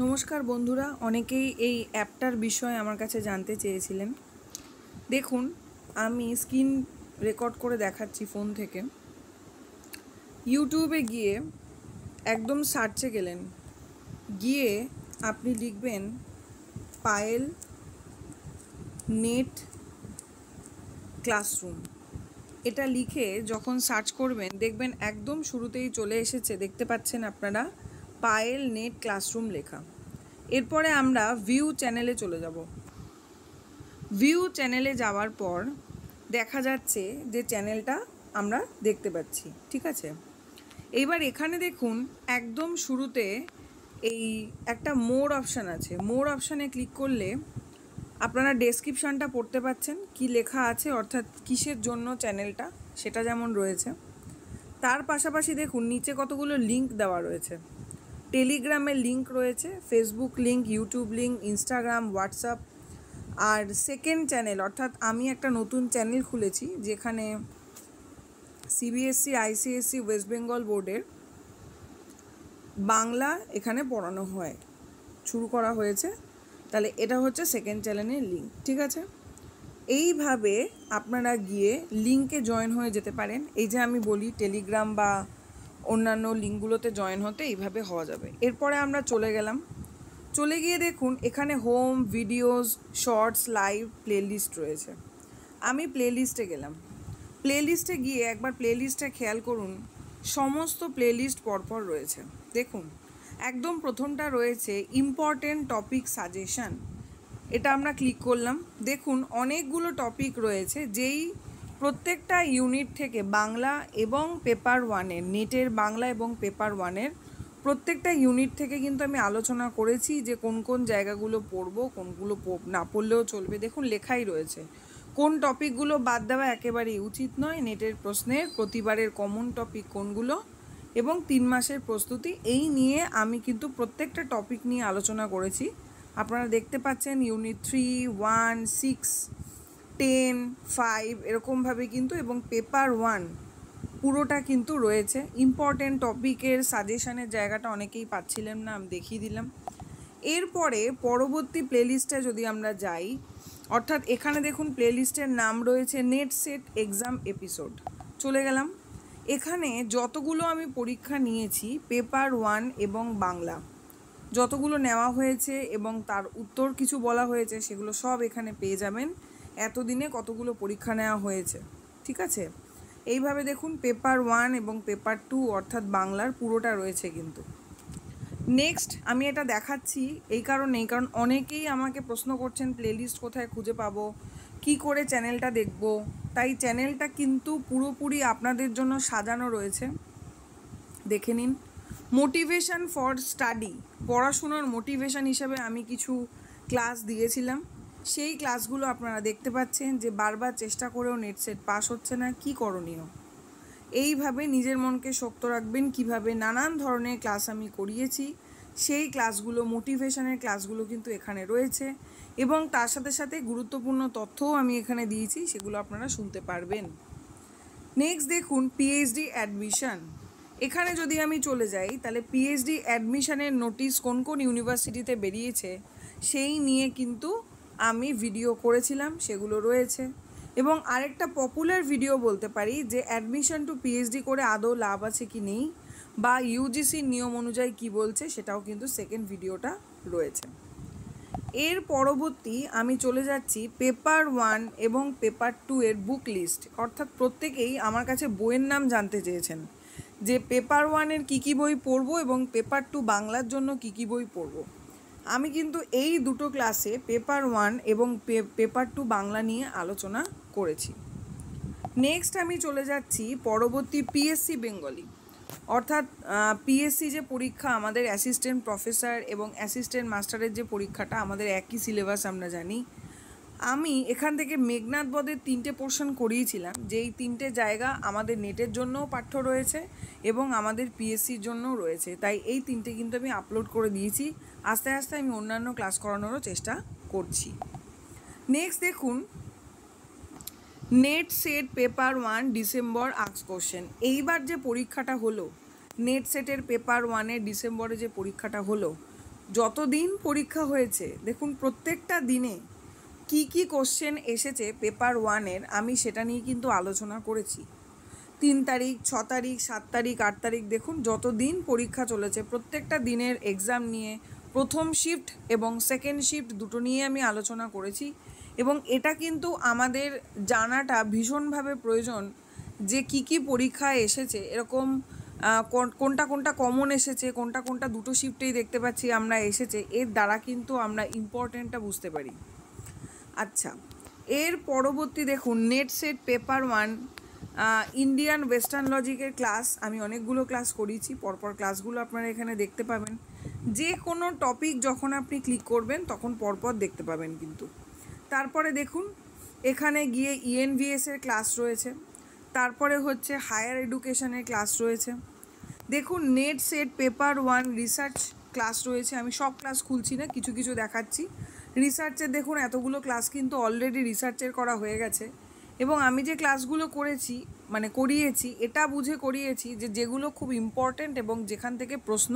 নমস্কার বন্ধুরা, অনেকেই এই অ্যাপটার বিষয়ে আমার কাছে জানতে চেয়েছিলেন। দেখুন, আমি স্ক্রিন রেকর্ড করে দেখাচ্ছি ফোন থেকে। ইউটিউবে গিয়ে একদম সার্চে গেলেন, গিয়ে আপনি লিখবেন পায়েল নেট ক্লাসরুম। এটা লিখে যখন সার্চ করবেন দেখবেন একদম শুরুতেই চলে এসেছে, দেখতে পাচ্ছেন আপনারা, পায়েল নেট ক্লাসরুম লেখা। এরপরে আমরা ভিউ চ্যানেলে চলে যাব। ভিউ চ্যানেলে যাওয়ার পর দেখা যাচ্ছে যে চ্যানেলটা আমরা দেখতে পাচ্ছি, ঠিক আছে। এইবার এখানে দেখুন একদম শুরুতে এই একটা মোর অপশান আছে। মোর অপশানে ক্লিক করলে আপনারা ডেসক্রিপশানটা পড়তে পাচ্ছেন, কি লেখা আছে, অর্থাৎ কিসের জন্য চ্যানেলটা সেটা যেমন রয়েছে। তার পাশাপাশি দেখুন নিচে কতগুলো লিঙ্ক দেওয়া রয়েছে। টেলিগ্রামের লিঙ্ক রয়েছে, Facebook link, YouTube link, Instagram, WhatsApp. আর সেকেন্ড চ্যানেল, অর্থাৎ আমি একটা নতুন চ্যানেল খুলেছি যেখানে সিবিএসসি, আইসিএসসি, ওয়েস্ট বেঙ্গল বোর্ডের বাংলা এখানে পড়ানো হয়, শুরু করা হয়েছে। তাহলে এটা হচ্ছে সেকেন্ড চ্যানেলের লিঙ্ক, ঠিক আছে। এইভাবে আপনারা গিয়ে লিঙ্কে জয়েন হয়ে যেতে পারেন। এই যে আমি বলি টেলিগ্রাম বা অন্যান্য লিঙ্কগুলোতে জয়েন হতে এইভাবে হওয়া যাবে। এরপরে আমরা চলে গেলাম। চলে গিয়ে দেখুন এখানে home, videos, shorts, live, playlist রয়েছে। আমি প্লেলিস্টে গেলাম। প্লেলিস্টে গিয়ে একবার প্লেলিস্টে খেয়াল করুন, সমস্ত প্লেলিস্ট পরপর রয়েছে। দেখুন একদম প্রথমটা রয়েছে ইম্পর্টেন্ট টপিক সাজেশান। এটা আমরা ক্লিক করলাম। দেখুন অনেকগুলো টপিক রয়েছে, যেই প্রত্যেকটা ইউনিট থেকে বাংলা এবং পেপার ওয়ানের, নেটের বাংলা এবং পেপার ওয়ানের প্রত্যেকটা ইউনিট থেকে কিন্তু আমি আলোচনা করেছি যে কোন কোন জায়গাগুলো পড়বো, কোনগুলো না পড়লেও চলবে। দেখুন লেখাই রয়েছে কোন টপিকগুলো বাদ দেওয়া একেবারেই উচিত নয়, নেটের প্রশ্নের প্রতিবারের কমন টপিক কোনগুলো এবং 3 মাসের প্রস্তুতি, এই নিয়ে আমি কিন্তু প্রত্যেকটা টপিক নিয়ে আলোচনা করেছি। আপনারা দেখতে পাচ্ছেন ইউনিট 3, 1, 6, 10, 5 এরকমভাবে কিন্তু, এবং পেপার 1 পুরোটা কিন্তু রয়েছে। ইম্পর্টেন্ট টপিকের সাজেশানের জায়গাটা অনেকেই পাচ্ছিলেন না, আমি দেখিয়ে দিলাম। এরপরে পরবর্তী প্লেলিস্টে যদি আমরা যাই, অর্থাৎ এখানে দেখুন প্লেলিস্টের নাম রয়েছে নেট সেট এক্সাম এপিসোড। চলে গেলাম। এখানে যতগুলো আমি পরীক্ষা নিয়েছি পেপার 1 এবং বাংলা, যতগুলো নেওয়া হয়েছে এবং তার উত্তর কিছু বলা হয়েছে, সেগুলো সব এখানে পেয়ে যাবেন। এতদিনে কতগুলো পরীক্ষা নেওয়া হয়েছে, ঠিক আছে। এইভাবে দেখুন পেপার 1 এবং পেপার 2 অর্থাৎ বাংলার পুরোটা রয়েছে কিন্তু। নেক্সট আমি এটা দেখাচ্ছি কারণ অনেকেই আমাকে প্রশ্ন করছেন প্লেলিস্ট কোথায় খুঁজে পাবো, কি করে চ্যানেলটা দেখব। তাই চ্যানেলটা কিন্তু পুরোপুরি আপনাদের জন্য সাজানো রয়েছে, দেখে নিন। মোটিভেশন ফর স্টাডি, পড়াশুনোর মোটিভেশন হিসেবে আমি কিছু ক্লাস দিয়েছিলাম। সেই ক্লাসগুলো আপনারা দেখতে পাচ্ছেন যে বারবার চেষ্টা করেও নেট সেট পাস হচ্ছে না, কি করণীয়। এইভাবে নিজের মনকে শক্ত রাখবেন কিভাবে, নানান ধরনের ক্লাস আমি করিয়েছি। সেই ক্লাসগুলো, মোটিভেশনের ক্লাসগুলো কিন্তু এখানে রয়েছে এবং তার সাথে সাথে গুরুত্বপূর্ণ তথ্যও আমি এখানে দিয়েছি, সেগুলো আপনারা শুনতে পারবেন। নেক্সট দেখুন পিএইচডি অ্যাডমিশন। এখানে যদি আমি চলে যাই তাহলে পিএইচডি অ্যাডমিশনের নোটিশ কোন কোন ইউনিভার্সিটিতে বেরিয়েছে সেই নিয়ে কিন্তু আমি ভিডিও করেছিলাম, সেগুলো রয়েছে। এবং আরেকটা পপুলার ভিডিও বলতে পারি যে অ্যাডমিশন টু পিএইচডি করে আদৌ লাভ আছে কি নেই, বা ইউজিসির নিয়ম অনুযায়ী কি বলছে, সেটাও কিন্তু সেকেন্ড ভিডিওটা রয়েছে। এর পরবর্তী আমি চলে যাচ্ছি পেপার 1 এবং পেপার 2 এর বুক লিস্ট। অর্থাৎ প্রত্যেকেই আমার কাছে বইয়ের নাম জানতে চেয়েছেন যে পেপার 1 এর কী কী বই পড়বো এবং পেপার 2 বাংলার জন্য কী কী বই পড়বো। আমি কিন্তু এই দুটো ক্লাসে পেপার 1 এবং পেপার 2 বাংলা নিয়ে আলোচনা করেছি। নেক্সট আমি চলে যাচ্ছি পরবর্তী পিএসসি বেঙ্গলি, অর্থাৎ পিএসসি যে পরীক্ষা আমাদের অ্যাসিস্ট্যান্ট প্রফেসর এবং অ্যাসিস্ট্যান্ট মাস্টারের যে পরীক্ষাটা, আমাদের একই সিলেবাস আমরা জানি। আমি এখান থেকে মেঘনাদ বধের 3টে পোর্শন করিয়েছিলাম, যেই 3টে জায়গা আমাদের নেটের জন্যও পাঠ্য রয়েছে এবং আমাদের পিএসসির জন্যও রয়েছে। তাই এই 3টে কিন্তু আমি আপলোড করে দিয়েছি। আস্তে আস্তে আমি অন্যান্য ক্লাস করানোরও চেষ্টা করছি। নেক্সট দেখুন NET SET paper 1 December ask question. এইবার যে পরীক্ষাটা হলো নেট সেটের পেপার 1-এর ডিসেম্বরে যে পরীক্ষাটা হলো, যতদিন পরীক্ষা হয়েছে দেখুন প্রত্যেকটা দিনে কি কি কোশ্চেন এসেছে পেপার 1-এর আমি সেটা নিয়ে কিন্তু আলোচনা করেছি। 3 তারিখ, 6 তারিখ, 7 তারিখ, 8 তারিখ দেখুন যত দিন পরীক্ষা চলেছে প্রত্যেকটা দিনের এক্সাম নিয়ে প্রথম শিফট এবং সেকেন্ড শিফট দুটো নিয়ে আমি আলোচনা করেছি। এবং এটা কিন্তু আমাদের জানাটা ভীষণভাবে প্রয়োজন যে কি কি পরীক্ষায় এসেছে, এরকম কোনটা কোনটা কমন এসেছে, কোনটা কোনটা দুটো শিফটেই দেখতে পাচ্ছি আমরা এসেছে, এর দ্বারা কিন্তু আমরা ইম্পর্টেন্টটা বুঝতে পারি। আচ্ছা, এর পরবর্তী দেখুন NET SET paper 1 Indian Western লজিকের ক্লাস আমি অনেকগুলো ক্লাস করিয়েছি, পরপর ক্লাসগুলো আপনারা এখানে দেখতে পাবেন। যে কোনো টপিক যখন আপনি ক্লিক করবেন তখন পরপর দেখতে পাবেন কিন্তু। তারপরে দেখুন এখানে গিয়ে ইএনভিএসের ক্লাস রয়েছে, তারপরে হচ্ছে হায়ার এডুকেশনের ক্লাস রয়েছে। দেখুন NET SET paper 1 research class রয়েছে, আমি সব ক্লাস খুলছি না, কিছু কিছু দেখাচ্ছি। রিসার্চের দেখুন এতগুলো ক্লাস কিন্তু অলরেডি রিসার্চের করা হয়ে গেছে। এবং আমি যে ক্লাসগুলো করিয়েছি এটা বুঝে করিয়েছি যে যেগুলো খুব ইম্পর্ট্যান্ট এবং যেখান থেকে প্রশ্ন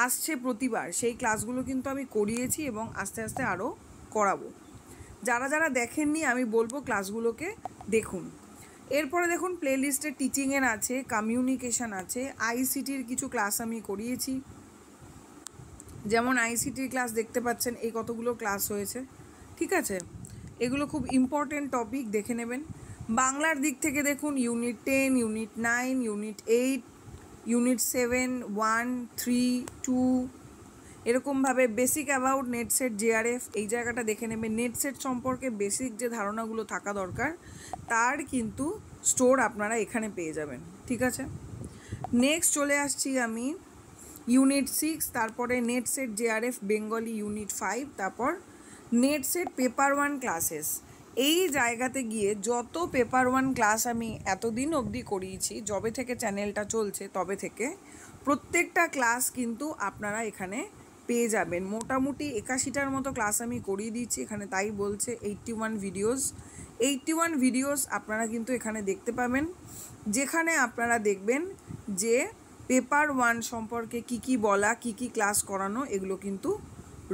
আসছে প্রতিবার সেই ক্লাসগুলো কিন্তু আমি করিয়েছি এবং আস্তে আস্তে আরও করাবো। যারা যারা দেখেননি আমি বলবো ক্লাসগুলোকে দেখুন। এরপরে দেখুন প্লেলিস্টে টিচিংয়ের আছে, কমিউনিকেশান আছে, আইসিটির কিছু ক্লাস আমি করিয়েছি। যেমন আইসিটির ক্লাস দেখতে পাচ্ছেন এই কতগুলো ক্লাস হয়েছে, ঠিক আছে। এগুলো খুব ইম্পর্টেন্ট টপিক, দেখে নেবেন। বাংলার দিক থেকে দেখুন ইউনিট 10, ইউনিট 9, ইউনিট 8, ইউনিট 7, 1, 3, 2 এরকমভাবে basic about net set JRF এই জায়গাটা দেখে নেবেন। নেট সেট সম্পর্কে বেসিক যে ধারণাগুলো থাকা দরকার তার কিন্তু স্টোর আপনারা এখানে পেয়ে যাবেন, ঠিক আছে। নেক্সট চলে আসছি আমি ইউনিট 6, তারপরে net set JRF Bengali unit 5, তারপর নেট সেট পেপার 1 ক্লাসেস। এই জায়গাতে গিয়ে যত পেপার 1 ক্লাস আমি এতদিন অবধি করিয়েছি, যবে থেকে চ্যানেলটা চলছে তবে থেকে প্রত্যেকটা ক্লাস কিন্তু আপনারা এখানে পেয়ে যাবেন। মোটামুটি 81টার মতো ক্লাস আমি করিয়ে দিচ্ছি এখানে, তাই বলছে 81 ভিডিওস আপনারা কিন্তু এখানে দেখতে পাবেন, যেখানে আপনারা দেখবেন যে পেপার 1 সম্পর্কে কি কি বলা, কি কি ক্লাস করানো এগুলো কিন্তু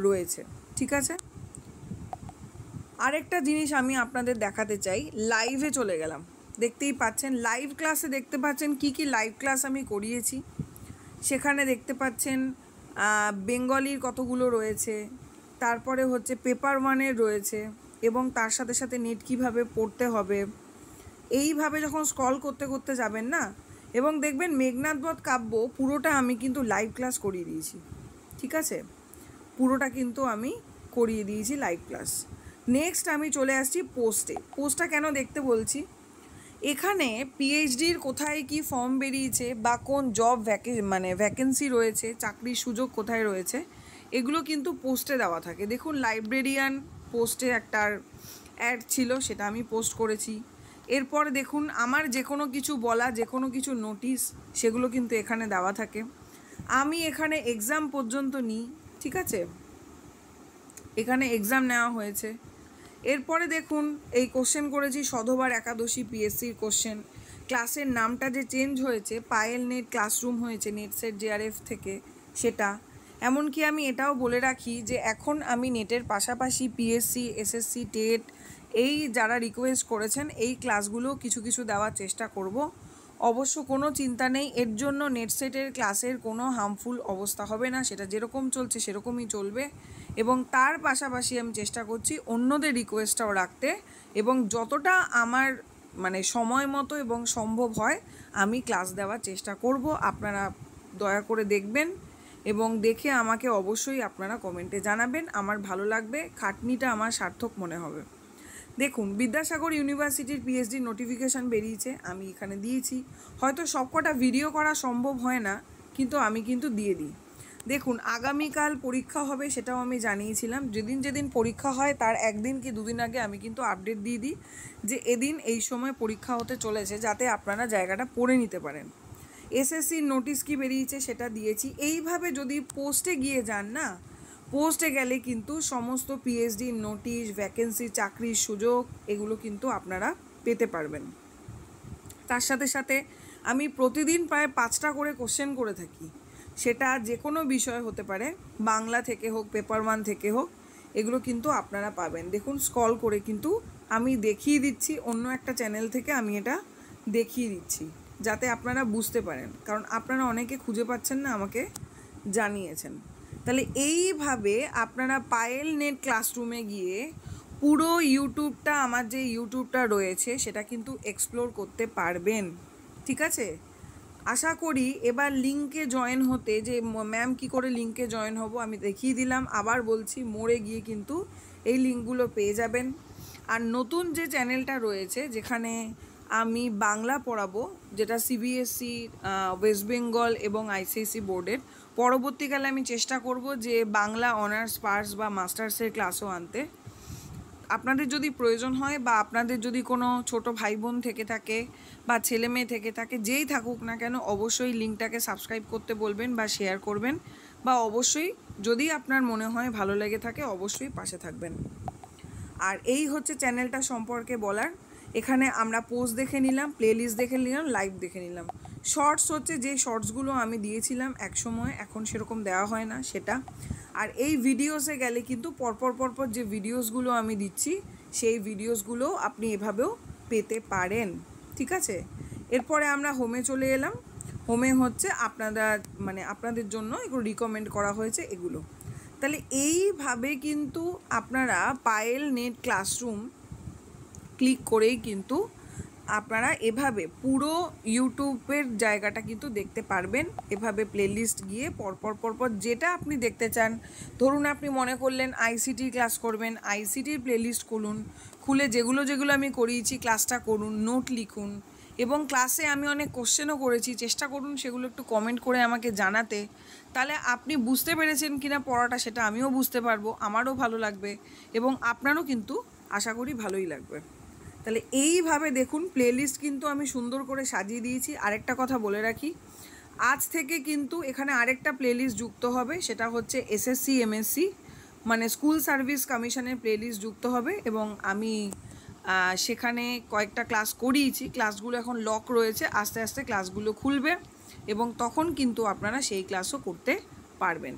রয়েছে, ঠিক আছে। আরেকটা জিনিস আমি আপনাদের দেখাতে চাই, লাইভে চলে গেলাম, দেখতেই পাচ্ছেন লাইভ ক্লাসে দেখতে পাচ্ছেন কি কি লাইভ ক্লাস আমি করিয়েছি। সেখানে দেখতে পাচ্ছেন বেঙ্গলির কতগুলো রয়েছে, তারপরে হচ্ছে পেপার 1-এর রয়েছে এবং তার সাথে সাথে নেট কীভাবে পড়তে হবে এইভাবে যখন স্ক্রল করতে করতে যাবেন না, এবং দেখবেন মেঘনাদ বধ কাব্য পুরোটা আমি কিন্তু লাইভ ক্লাস করিয়ে দিয়েছি, ঠিক আছে। পুরোটা কিন্তু আমি করিয়ে দিয়েছি লাইভ ক্লাস। নেক্সট আমি চলে আসছি পোস্টটা কেন দেখতে বলছি, এখানে পিএইচডির কোথায় কি ফর্ম বেরিয়েছে বা কোন জব ভ্যাকেন্সি রয়েছে, চাকরির সুযোগ কোথায় রয়েছে, এগুলো কিন্তু পোস্টে দেওয়া থাকে। দেখুন লাইব্রেরিয়ান পোস্টে একটা অ্যাড ছিল, সেটা আমি পোস্ট করেছি। এরপর দেখুন আমার যে কোনো কিছু বলা, যে কোনো কিছু নোটিশ সেগুলো কিন্তু এখানে দেওয়া থাকে। আমি এখানে এক্সাম পর্যন্ত নিই, ঠিক আছে, এখানে এক্সাম নেওয়া হয়েছে। এরপরে দেখুন এই কোশ্চেন করেছি সধবার একাদশী পিএসসির কোশ্চেন, ক্লাসের নামটা যে চেঞ্জ হয়েছে পায়েল নেট ক্লাসরুম হয়েছে নেট সেট জেআরএফ থেকে সেটা। এমনকি আমি এটাও বলে রাখি যে এখন আমি নেটের পাশাপাশি পিএসসি, এসএসসি, টেট এই যারা রিকোয়েস্ট করেছেন এই ক্লাসগুলো কিছু কিছু দেওয়ার চেষ্টা করব। অবশ্য কোনো চিন্তা নেই, এর জন্য নেট সেটের ক্লাসের কোনো হার্মফুল অবস্থা হবে না, সেটা যেরকম চলছে সেরকমই চলবে। এবং তার পাশাপাশি আমি চেষ্টা করছি অন্যদের রিকোয়েস্টটাও রাখতে, এবং যতটা আমার সময় মতো এবং সম্ভব হয় আমি ক্লাস দেওয়ার চেষ্টা করব। আপনারা দয়া করে দেখবেন এবং দেখে আমাকে অবশ্যই আপনারা কমেন্টে জানাবেন, আমার ভালো লাগবে, খাটনিটা আমার সার্থক মনে হবে। দেখুন বিদ্যাসাগর ইউনিভার্সিটির পিএইচডি নোটিফিকেশান বেরিয়েছে, আমি এখানে দিয়েছি। হয়তো সবকটা ভিডিও করা সম্ভব হয় না, কিন্তু আমি কিন্তু দিয়ে দিই। দেখুন আগামীকাল পরীক্ষা হবে সেটাও আমি জানিয়েছিলাম, যেদিন যেদিন পরীক্ষা হয় তার একদিন কি দুদিন আগে আমি কিন্তু আপডেট দিয়ে দিই যে এদিন এই সময় পরীক্ষা হতে চলেছে, যাতে আপনারা জায়গাটা পড়ে নিতে পারেন। এসএসসির নোটিশ কি বেরিয়েছে সেটা দিয়েছি। এইভাবে যদি পোস্টে গিয়ে যান না, পোস্টে গেলে কিন্তু সমস্ত পিএইচডির নোটিশ, ভ্যাকেন্সি, চাকরির সুযোগ এগুলো কিন্তু আপনারা পেতে পারবেন। তার সাথে সাথে আমি প্রতিদিন প্রায় 5টা করে কোশ্চেন করে থাকি, সেটা যে কোনো বিষয় হতে পারে, বাংলা থেকে হোক, পেপার ওয়ান থেকে হোক, এগুলো কিন্তু আপনারা পাবেন। দেখুন স্ক্রল করে কিন্তু আমি দেখিয়ে দিচ্ছি, অন্য একটা চ্যানেল থেকে আমি এটা দেখিয়ে দিচ্ছি যাতে আপনারা বুঝতে পারেন, কারণ আপনারা অনেকে খুঁজে পাচ্ছেন না, আমাকে জানিয়েছেন। তাহলে এইভাবে আপনারা পায়েল নেট ক্লাসরুমে গিয়ে পুরো ইউটিউবটা, আমার যে ইউটিউবটা রয়েছে সেটা কিন্তু এক্সপ্লোর করতে পারবেন। ঠিক আছে, আশা করি এবার লিঙ্কে জয়েন হতে, যে ম্যাম কি করে লিঙ্কে জয়েন হব আমি দেখিয়ে দিলাম, আবার বলছি মোড়ে গিয়ে কিন্তু এই লিঙ্কগুলো পেয়ে যাবেন। আর নতুন যে চ্যানেলটা রয়েছে যেখানে আমি বাংলা পড়াবো, যেটা সিবিএসসি, ওয়েস্ট বেঙ্গল এবং আইসিএসসি বোর্ডের, পরবর্তীকালে আমি চেষ্টা করব যে বাংলা অনার্স, পাস বা মাস্টার্সের ক্লাসও আনতে। আপনাদের যদি প্রয়োজন হয় বা আপনাদের যদি কোনো ছোট ভাই বোন থেকে থাকে বা ছেলে মেয়ে থেকে থাকে, যেই থাকুক না কেন, অবশ্যই লিঙ্কটাকে সাবস্ক্রাইব করতে বলবেন বা শেয়ার করবেন, বা অবশ্যই যদি আপনার মনে হয় ভালো লেগে থাকে অবশ্যই পাশে থাকবেন। আর এই হচ্ছে চ্যানেলটা সম্পর্কে বলার। এখানে আমরা পোস্ট দেখে নিলাম, প্লেলিস্ট দেখে নিলাম, লাইভ দেখে নিলাম। শর্টস হচ্ছে যে শর্টসগুলো আমি দিয়েছিলাম এক সময়, এখন সেরকম দেওয়া হয় না সেটা। আর এই ভিডিওসে গেলে কিন্তু পরপর যে ভিডিওসগুলো আমি দিচ্ছি সেই ভিডিওসগুলো আপনি এভাবেও পেতে পারেন। ঠিক আছে, এরপরে আমরা হোমে চলে এলাম। হোমে হচ্ছে আপনাদের জন্য এগুলো রিকমেন্ড করা হয়েছে এগুলো। তাহলে এইভাবে কিন্তু আপনারা পায়েল নেট ক্লাসরুম ক্লিক করেই কিন্তু আপনারা এভাবে পুরো ইউটিউবের জায়গাটা কিন্তু দেখতে পারবেন। এভাবে প্লেলিস্ট গিয়ে পরপর যেটা আপনি দেখতে চান, ধরুন আপনি মনে করলেন আইসিটি ক্লাস করবেন, আইসিটির প্লেলিস্ট খুলে যেগুলো আমি করিয়েছি ক্লাসটা করুন, নোট লিখুন, এবং ক্লাসে আমি অনেক কোশ্চেনও করেছি, চেষ্টা করুন সেগুলো একটু কমেন্ট করে আমাকে জানাতে। তাহলে আপনি বুঝতে পেরেছেন কিনা পড়াটা সেটা আমিও বুঝতে পারবো, আমারও ভালো লাগবে এবং আপনারও কিন্তু আশা করি ভালোই লাগবে। তাহলে এইভাবে দেখুন প্লেলিস্ট কিন্তু আমি সুন্দর করে সাজিয়ে দিয়েছি। আরেকটা কথা বলে রাখি, আজ থেকে কিন্তু এখানে আরেকটা প্লেলিস্ট যুক্ত হবে, সেটা হচ্ছে এসএসসি এমএসসি মানে স্কুল সার্ভিস কমিশনের প্লেলিস্ট যুক্ত হবে, এবং আমি সেখানে কয়েকটা ক্লাস করিয়েছি, ক্লাসগুলো এখন লক রয়েছে, আস্তে আস্তে ক্লাসগুলো খুলবে এবং তখন কিন্তু আপনারা সেই ক্লাসও করতে পারবেন।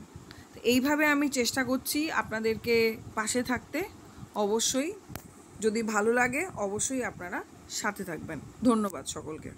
এইভাবে আমি চেষ্টা করছি আপনাদেরকে পাশে থাকতে। অবশ্যই যদি ভালো লাগে অবশ্যই আপনারা সাথে থাকবেন। ধন্যবাদ সকলকে।